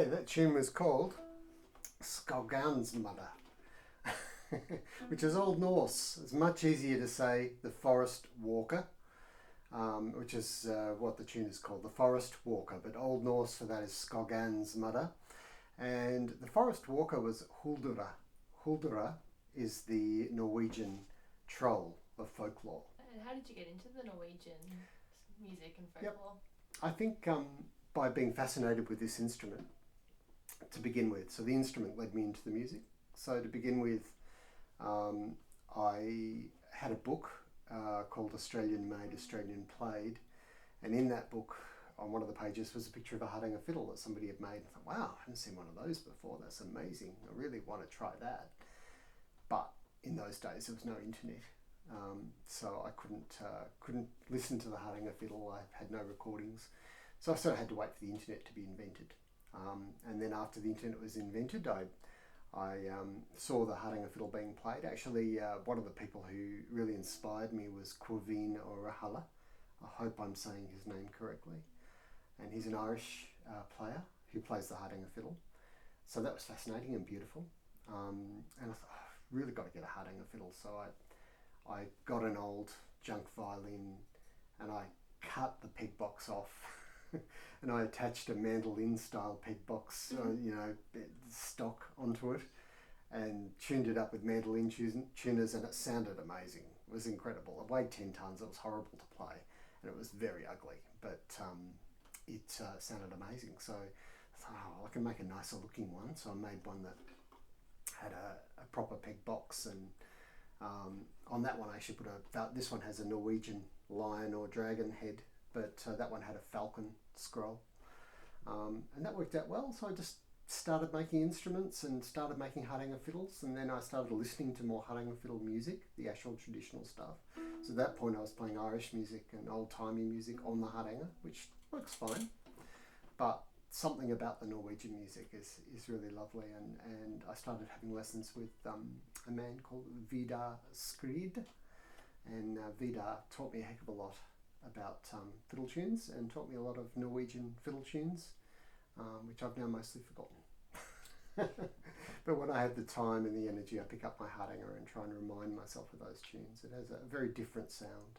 Okay, that tune was called Skóggandgsmađr, which is Old Norse. It's much easier to say the forest walker, which is what the tune is called, the forest walker. But Old Norse for that is Skóggandgsmađr. And the forest walker was Huldra. Huldra is the Norwegian troll of folklore. And how did you get into the Norwegian music and folklore? I think by being fascinated with this instrument to begin with. So the instrument led me into the music. So to begin with, I had a book called Australian Made, Australian Played. And in that book, on one of the pages was a picture of a Hardanger fiddle that somebody had made. I thought, wow, I haven't seen one of those before. That's amazing. I really want to try that. But in those days, there was no internet. So I couldn't listen to the Hardanger fiddle. I had no recordings. So I sort of had to wait for the internet to be invented. And then after the internet was invented, I saw the Hardanger fiddle being played. Actually, one of the people who really inspired me was Quaveen O'Rahala. I hope I'm saying his name correctly. And he's an Irish player who plays the Hardanger fiddle. So that was fascinating and beautiful. And I thought, oh, I've really got to get a Hardanger fiddle. So I got an old junk violin and I cut the peg box off and I attached a mandolin style peg box, stock onto it, and tuned it up with mandolin tuners, and it sounded amazing. It was incredible. It weighed 10 tons. It was horrible to play and it was very ugly, but it sounded amazing. So I thought, I can make a nicer looking one. So I made one that had a proper peg box, and on that one I actually this one has a Norwegian lion or dragon head, but that one had a falcon scroll, and that worked out well. So I just started making instruments and started making Hardanger fiddles, and then I started listening to more Hardanger fiddle music, the actual traditional stuff. So at that point I was playing Irish music and old-timey music on the Hardanger, which works fine, but something about the Norwegian music is really lovely, and I started having lessons with a man called Vidar Skrid, and Vidar taught me a heck of a lot about fiddle tunes and taught me a lot of Norwegian fiddle tunes, which I've now mostly forgotten. But when I have the time and the energy, I pick up my Hardanger and try and remind myself of those tunes. It has a very different sound.